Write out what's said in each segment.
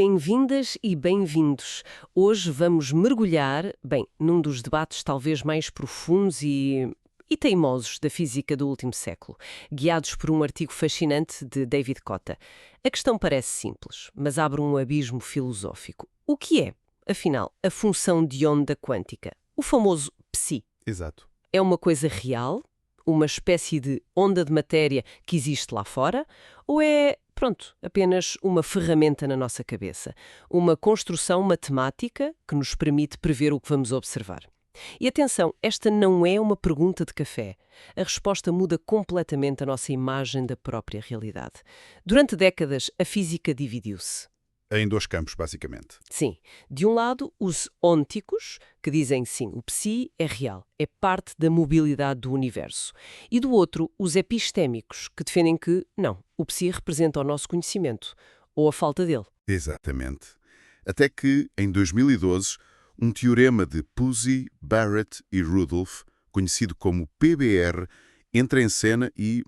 Bem-vindas e bem-vindos. Hoje vamos mergulhar, num dos debates talvez mais profundos e teimosos da física do último século, guiados por um artigo fascinante de David Cotta. A questão parece simples, mas abre um abismo filosófico. O que é, afinal, a função de onda quântica? O famoso psi. Exato. É uma coisa real? Uma espécie de onda de matéria que existe lá fora? Ou é, apenas uma ferramenta na nossa cabeça? Uma construção matemática que nos permite prever o que vamos observar? E atenção, esta não é uma pergunta de café. A resposta muda completamente a nossa imagem da própria realidade. Durante décadas, a física dividiu-se. Em dois campos, basicamente. Sim, de um lado, os ônticos, que dizem sim, o psi é real, é parte da mobilidade do universo. E do outro, os epistémicos, que defendem que, não, o psi representa o nosso conhecimento, ou a falta dele. Exatamente. Até que, em 2012, um teorema de Pusey, Barrett e Rudolph, conhecido como PBR, entra em cena e,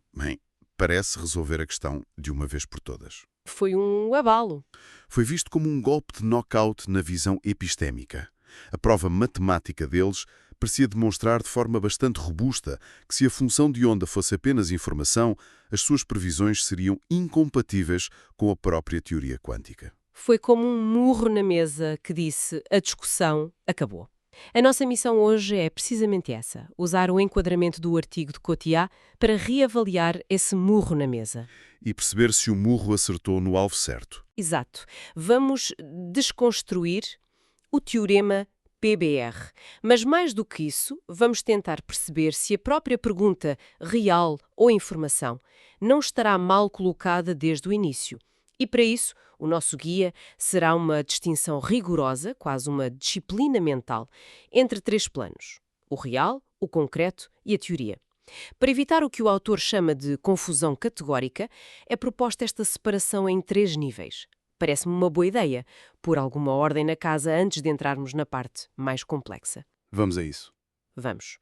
parece resolver a questão de uma vez por todas. Foi um abalo. Foi visto como um golpe de knockout na visão epistémica. A prova matemática deles parecia demonstrar de forma bastante robusta que se a função de onda fosse apenas informação, as suas previsões seriam incompatíveis com a própria teoria quântica. Foi como um murro na mesa que disse: a discussão acabou. A nossa missão hoje é precisamente essa, usar o enquadramento do artigo de Cotillard para reavaliar esse murro na mesa. E perceber se o murro acertou no alvo certo. Exato. Vamos desconstruir o teorema PBR. Mas mais do que isso, vamos tentar perceber se a própria pergunta real ou informação não estará mal colocada desde o início. E para isso, o nosso guia será uma distinção rigorosa, quase uma disciplina mental, entre três planos: o real, o concreto e a teoria. Para evitar o que o autor chama de confusão categórica, é proposta esta separação em três níveis. Parece-me uma boa ideia, pôr alguma ordem na casa antes de entrarmos na parte mais complexa. Vamos a isso. Vamos.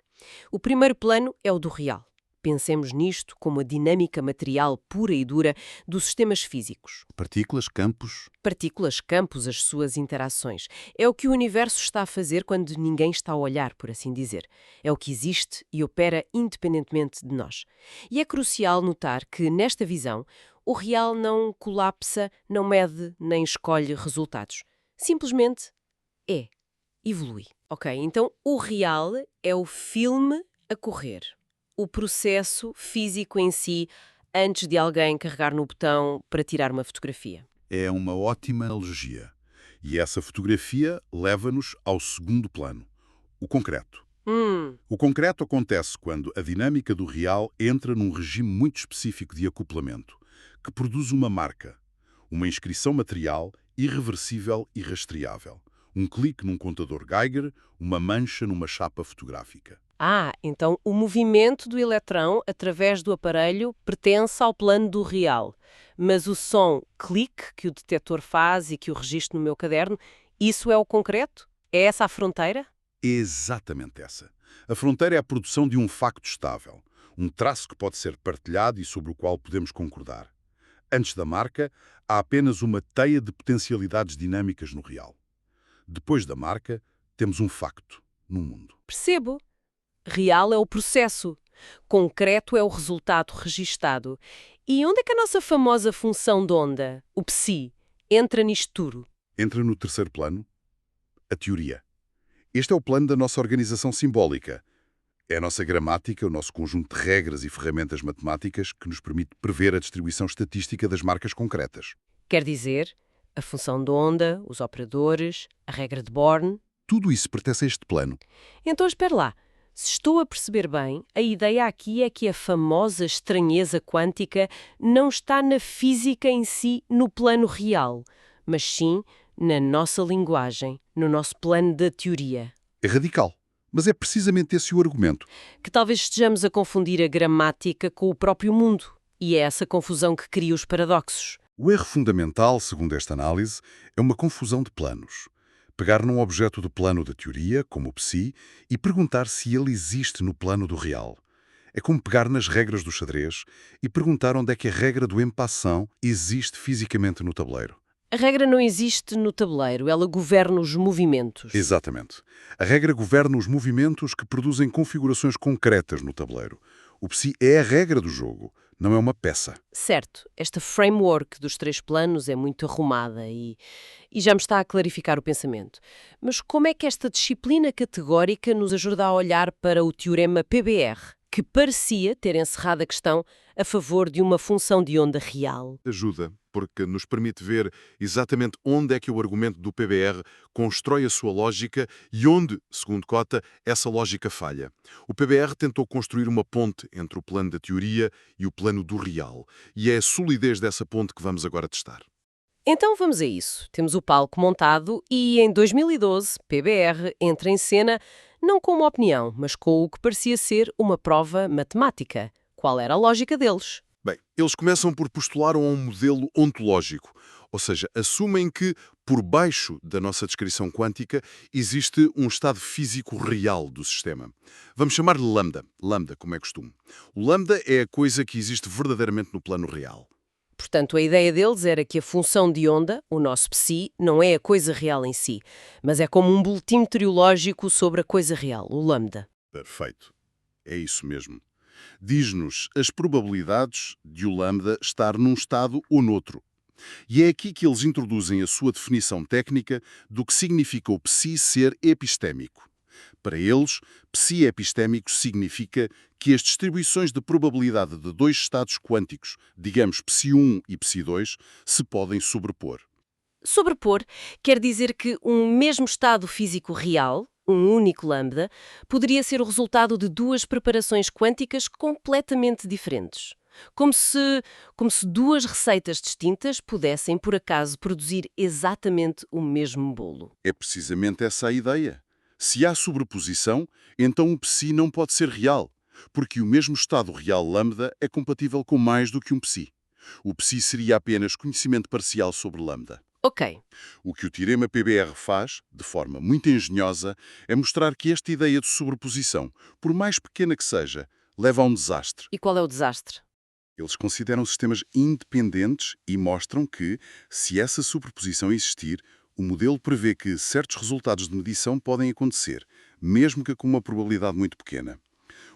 O primeiro plano é o do real. Pensemos nisto como a dinâmica material pura e dura dos sistemas físicos. Partículas, campos. Partículas, campos, as suas interações. É o que o universo está a fazer quando ninguém está a olhar, por assim dizer. É o que existe e opera independentemente de nós. E é crucial notar que, nesta visão, o real não colapsa, não mede, nem escolhe resultados. Simplesmente é. Evolui. Ok, então o real é o filme a correr. O processo físico em si, antes de alguém carregar no botão para tirar uma fotografia. É uma ótima analogia. E essa fotografia leva-nos ao segundo plano, o concreto. O concreto acontece quando a dinâmica do real entra num regime muito específico de acoplamento, que produz uma marca, uma inscrição material irreversível e rastreável. Um clique num contador Geiger, uma mancha numa chapa fotográfica. Então o movimento do eletrão através do aparelho pertence ao plano do real. Mas o som clique que o detector faz e que eu registro no meu caderno, isso é o concreto? É essa a fronteira? Exatamente essa. A fronteira é a produção de um facto estável, um traço que pode ser partilhado e sobre o qual podemos concordar. Antes da marca, há apenas uma teia de potencialidades dinâmicas no real. Depois da marca, temos um facto no mundo. Percebo. Real é o processo. Concreto é o resultado registado. E onde é que a nossa famosa função de onda, o psi, entra nisto tudo? Entra no terceiro plano, a teoria. Este é o plano da nossa organização simbólica. É a nossa gramática, o nosso conjunto de regras e ferramentas matemáticas que nos permite prever a distribuição estatística das marcas concretas. Quer dizer, a função de onda, os operadores, a regra de Born. Tudo isso pertence a este plano. Então, espera lá. Se estou a perceber bem, a ideia aqui é que a famosa estranheza quântica não está na física em si, no plano real, mas sim na nossa linguagem, no nosso plano da teoria. É radical, mas é precisamente esse o argumento. Que talvez estejamos a confundir a gramática com o próprio mundo, e é essa confusão que cria os paradoxos. O erro fundamental, segundo esta análise, é uma confusão de planos. Pegar num objeto do plano da teoria, como o psi, e perguntar se ele existe no plano do real. É como pegar nas regras do xadrez e perguntar onde é que a regra do en passant existe fisicamente no tabuleiro. A regra não existe no tabuleiro, ela governa os movimentos. Exatamente. A regra governa os movimentos que produzem configurações concretas no tabuleiro. O psi é a regra do jogo, não é uma peça. Certo, esta framework dos 3 planos é muito arrumada e já me está a clarificar o pensamento. Mas como é que esta disciplina categórica nos ajuda a olhar para o teorema PBR, que parecia ter encerrado a questão a favor de uma função de onda real? Ajuda, porque nos permite ver exatamente onde é que o argumento do PBR constrói a sua lógica e onde, segundo Cota, essa lógica falha. O PBR tentou construir uma ponte entre o plano da teoria e o plano do real, e é a solidez dessa ponte que vamos agora testar. Então vamos a isso. Temos o palco montado e, em 2012, PBR entra em cena não com uma opinião, mas com o que parecia ser uma prova matemática. Qual era a lógica deles? Bem, eles começam por postular um modelo ontológico, ou seja, assumem que, por baixo da nossa descrição quântica, existe um estado físico real do sistema. Vamos chamar-lhe lambda. Lambda, como é costume. O lambda é a coisa que existe verdadeiramente no plano real. Portanto, a ideia deles era que a função de onda, o nosso psi, não é a coisa real em si, mas é como um boletim meteorológico sobre a coisa real, o lambda. Perfeito. É isso mesmo. Diz-nos as probabilidades de o lambda estar num estado ou noutro. E é aqui que eles introduzem a sua definição técnica do que significa o psi ser epistémico. Para eles, psi epistémico significa que as distribuições de probabilidade de dois estados quânticos, digamos psi1 e psi2, se podem sobrepor. Sobrepor quer dizer que um mesmo estado físico real, um único lambda, poderia ser o resultado de duas preparações quânticas completamente diferentes. Como se duas receitas distintas pudessem, por acaso, produzir exatamente o mesmo bolo. É precisamente essa a ideia. Se há sobreposição, então o psi não pode ser real, porque o mesmo estado real lambda é compatível com mais do que um psi. O psi seria apenas conhecimento parcial sobre lambda. Ok, O que o teorema PBR faz, de forma muito engenhosa, é mostrar que esta ideia de sobreposição, por mais pequena que seja, leva a um desastre. e qual é o desastre? Eles consideram sistemas independentes e mostram que, se essa superposição existir, o modelo prevê que certos resultados de medição podem acontecer, mesmo que com uma probabilidade muito pequena.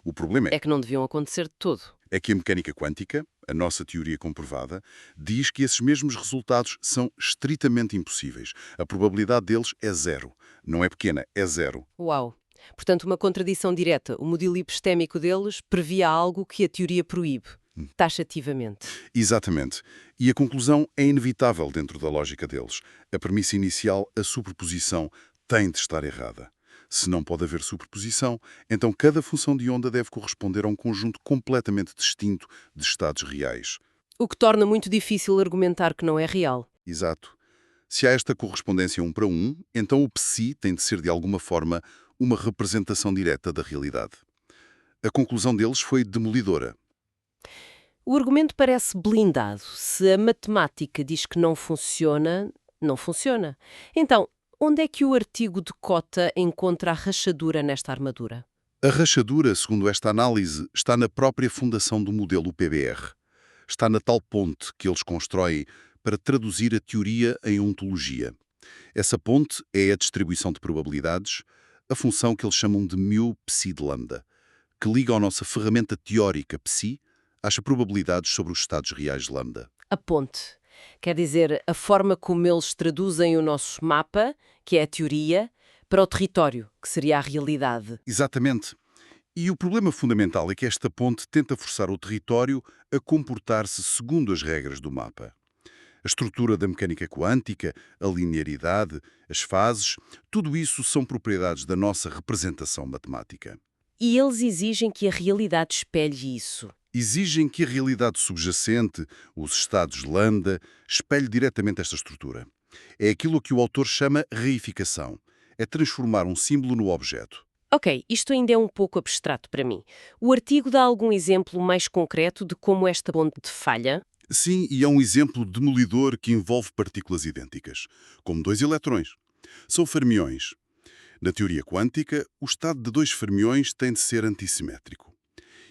O problema É que não deviam acontecer de todo. é que a mecânica quântica, a nossa teoria comprovada, diz que esses mesmos resultados são estritamente impossíveis. A probabilidade deles é zero. Não é pequena, é zero. Uau! Portanto, uma contradição direta. O modelo epistémico deles previa algo que a teoria proíbe, taxativamente. Exatamente. E a conclusão é inevitável dentro da lógica deles. A premissa inicial, a superposição, tem de estar errada. Se não pode haver superposição, então cada função de onda deve corresponder a um conjunto completamente distinto de estados reais. O que torna muito difícil argumentar que não é real. Exato. Se há esta correspondência 1 para 1, então o psi tem de ser de alguma forma uma representação direta da realidade. A conclusão deles foi demolidora. O argumento parece blindado. Se a matemática diz que não funciona, não funciona. Então, onde é que o artigo de Cota encontra a rachadura nesta armadura? A rachadura, segundo esta análise, está na própria fundação do modelo PBR. Está na tal ponte que eles constroem para traduzir a teoria em ontologia. Essa ponte é a distribuição de probabilidades, a função que eles chamam de μ-psi de lambda, que liga a nossa ferramenta teórica psi às probabilidades sobre os estados reais de lambda. A ponte. Quer dizer, a forma como eles traduzem o nosso mapa, que é a teoria, para o território, que seria a realidade. Exatamente. E o problema fundamental é que esta ponte tenta forçar o território a comportar-se segundo as regras do mapa. A estrutura da mecânica quântica, a linearidade, as fases, tudo isso são propriedades da nossa representação matemática. E eles exigem que a realidade espelhe isso. Exigem que a realidade subjacente, os estados lambda, espelhe diretamente esta estrutura. É aquilo que o autor chama reificação. É transformar um símbolo no objeto. Ok, isto ainda é um pouco abstrato para mim. O artigo dá algum exemplo mais concreto de como esta ponte falha? Sim, e é um exemplo demolidor que envolve partículas idênticas, como dois eletrões. São fermiões. Na teoria quântica, o estado de dois fermiões tem de ser antissimétrico.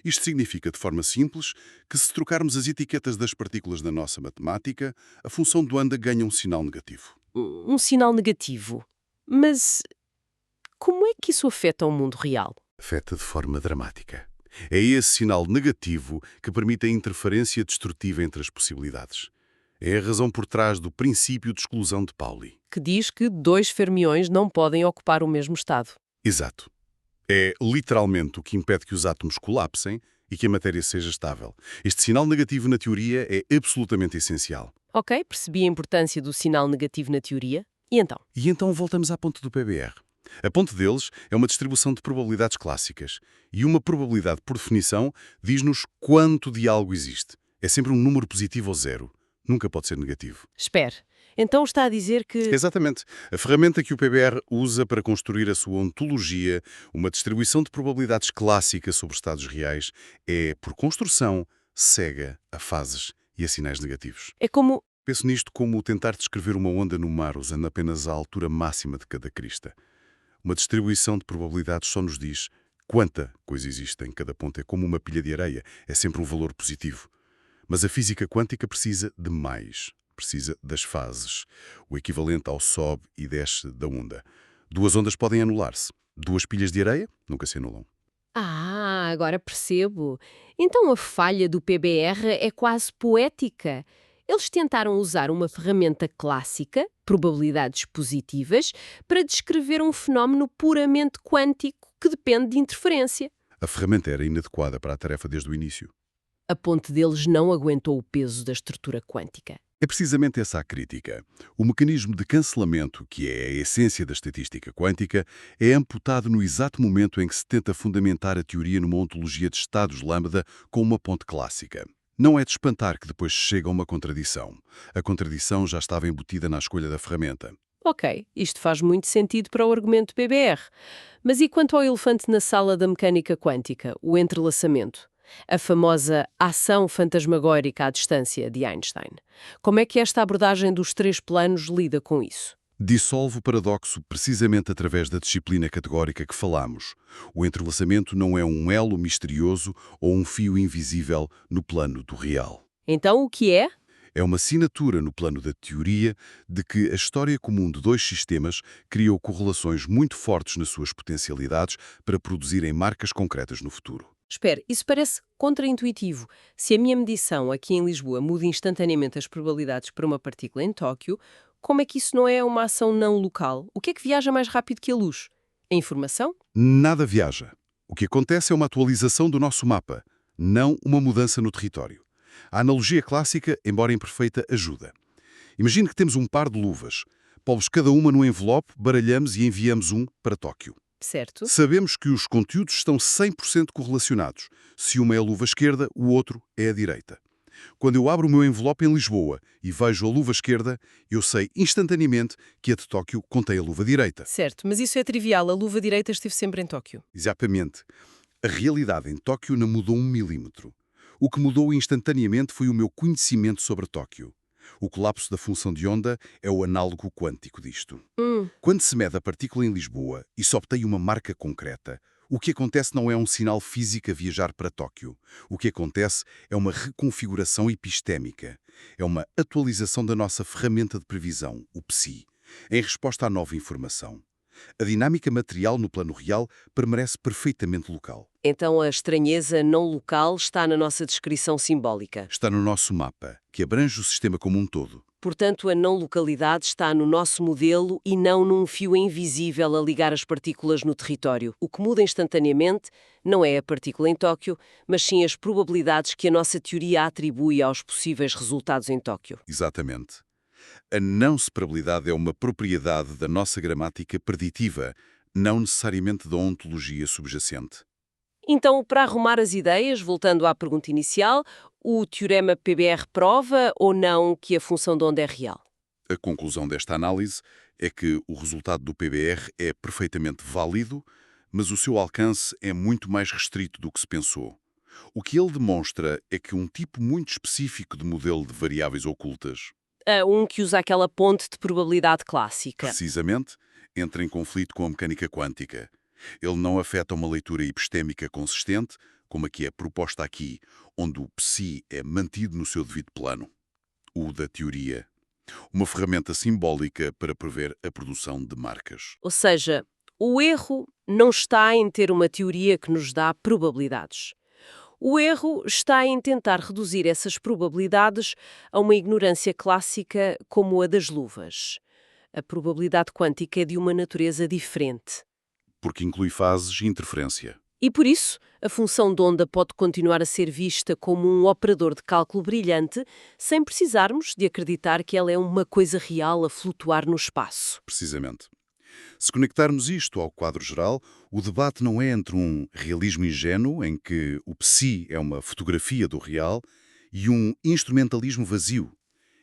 Isto significa, de forma simples, que se trocarmos as etiquetas das partículas da nossa matemática, a função do anda ganha um sinal negativo. Um sinal negativo. Mas como é que isso afeta o mundo real? Afeta de forma dramática. É esse sinal negativo que permite a interferência destrutiva entre as possibilidades. É a razão por trás do princípio de exclusão de Pauli. Que diz que dois fermiões não podem ocupar o mesmo estado. Exato. É literalmente o que impede que os átomos colapsem e que a matéria seja estável. Este sinal negativo na teoria é absolutamente essencial. Ok, percebi a importância do sinal negativo na teoria. E então? E então voltamos à ponte do PBR. A ponte deles é uma distribuição de probabilidades clássicas. E uma probabilidade, por definição, diz-nos quanto de algo existe. É sempre um número positivo ou zero. Nunca pode ser negativo. Espere. Então está a dizer que... Exatamente. A ferramenta que o PBR usa para construir a sua ontologia, uma distribuição de probabilidades clássica sobre estados reais, é, por construção, cega a fases e a sinais negativos. É como... Penso nisto como tentar descrever uma onda no mar usando apenas a altura máxima de cada crista. Uma distribuição de probabilidades só nos diz quanta coisa existe em cada ponto. É como uma pilha de areia. É sempre um valor positivo. Mas a física quântica precisa de mais. Precisa das fases. O equivalente ao sobe e desce da onda. Duas ondas podem anular-se. Duas pilhas de areia nunca se anulam. Ah, agora percebo. Então a falha do PBR é quase poética. Eles tentaram usar uma ferramenta clássica, probabilidades positivas, para descrever um fenómeno puramente quântico que depende de interferência. A ferramenta era inadequada para a tarefa desde o início. A ponte deles não aguentou o peso da estrutura quântica. É precisamente essa a crítica. O mecanismo de cancelamento, que é a essência da estatística quântica, é amputado no exato momento em que se tenta fundamentar a teoria numa ontologia de estados lambda com uma ponte clássica. Não é de espantar que depois chega uma contradição. A contradição já estava embutida na escolha da ferramenta. Ok, isto faz muito sentido para o argumento PBR. Mas e quanto ao elefante na sala da mecânica quântica, o entrelaçamento? A famosa ação fantasmagórica à distância de Einstein. Como é que esta abordagem dos três planos lida com isso? Dissolve o paradoxo precisamente através da disciplina categórica que falamos. O entrelaçamento não é um elo misterioso ou um fio invisível no plano do real. Então o que é? É uma assinatura no plano da teoria de que a história comum de dois sistemas criou correlações muito fortes nas suas potencialidades para produzirem marcas concretas no futuro. Espere, isso parece contraintuitivo. Se a minha medição aqui em Lisboa muda instantaneamente as probabilidades para uma partícula em Tóquio, como é que isso não é uma ação não local? O que é que viaja mais rápido que a luz? A informação? Nada viaja. O que acontece é uma atualização do nosso mapa, não uma mudança no território. A analogia clássica, embora imperfeita, ajuda. Imagine que temos um par de luvas. Pomos cada uma num envelope, baralhamos e enviamos um para Tóquio. Certo. Sabemos que os conteúdos estão 100% correlacionados. Se uma é a luva esquerda, o outro é a direita. Quando eu abro o meu envelope em Lisboa e vejo a luva esquerda, eu sei instantaneamente que a de Tóquio contém a luva direita. Certo, mas isso é trivial. A luva direita esteve sempre em Tóquio. Exatamente. A realidade em Tóquio não mudou 1 milímetro. O que mudou instantaneamente foi o meu conhecimento sobre Tóquio. O colapso da função de onda é o análogo quântico disto. Quando se mede a partícula em Lisboa e se obtém uma marca concreta, o que acontece não é um sinal físico a viajar para Tóquio. O que acontece é uma reconfiguração epistémica. É uma atualização da nossa ferramenta de previsão, o PSI, em resposta à nova informação. A dinâmica material no plano real permanece perfeitamente local. Então a estranheza não local está na nossa descrição simbólica. Está no nosso mapa, que abrange o sistema como um todo. Portanto, a não localidade está no nosso modelo e não num fio invisível a ligar as partículas no território. O que muda instantaneamente não é a partícula em Tóquio, mas sim as probabilidades que a nossa teoria atribui aos possíveis resultados em Tóquio. Exatamente. A não-separabilidade é uma propriedade da nossa gramática preditiva, não necessariamente da ontologia subjacente. Então, para arrumar as ideias, voltando à pergunta inicial, o teorema PBR prova ou não que a função de onda é real? A conclusão desta análise é que o resultado do PBR é perfeitamente válido, mas o seu alcance é muito mais restrito do que se pensou. O que ele demonstra é que um tipo muito específico de modelo de variáveis ocultas, Um que usa aquela ponte de probabilidade clássica. precisamente, entra em conflito com a mecânica quântica. Ele não afeta uma leitura epistémica consistente, como a que é proposta aqui, onde o psi é mantido no seu devido plano, o da teoria. Uma ferramenta simbólica para prever a produção de marcas. Ou seja, o erro não está em ter uma teoria que nos dá probabilidades. O erro está em tentar reduzir essas probabilidades a uma ignorância clássica como a das luvas. A probabilidade quântica é de uma natureza diferente. Porque inclui fases e interferência. E por isso, a função de onda pode continuar a ser vista como um operador de cálculo brilhante, sem precisarmos de acreditar que ela é uma coisa real a flutuar no espaço. Precisamente. Se conectarmos isto ao quadro geral, o debate não é entre um realismo ingênuo, em que o psi é uma fotografia do real, e um instrumentalismo vazio.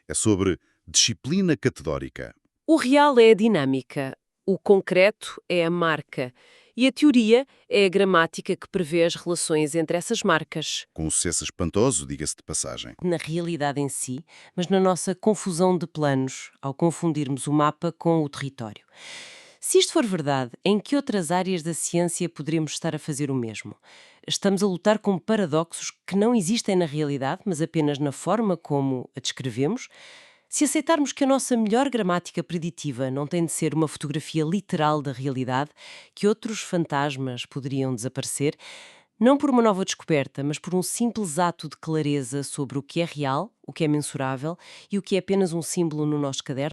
É sobre disciplina catedórica. O real é a dinâmica, o concreto é a marca e a teoria é a gramática que prevê as relações entre essas marcas. Com um sucesso espantoso, diga-se de passagem. Na realidade em si, mas na nossa confusão de planos, ao confundirmos o mapa com o território. Se isto for verdade, em que outras áreas da ciência poderemos estar a fazer o mesmo? Estamos a lutar com paradoxos que não existem na realidade, mas apenas na forma como a descrevemos? Se aceitarmos que a nossa melhor gramática preditiva não tem de ser uma fotografia literal da realidade, que outros fantasmas poderiam desaparecer, não por uma nova descoberta, mas por um simples ato de clareza sobre o que é real, o que é mensurável e o que é apenas um símbolo no nosso caderno,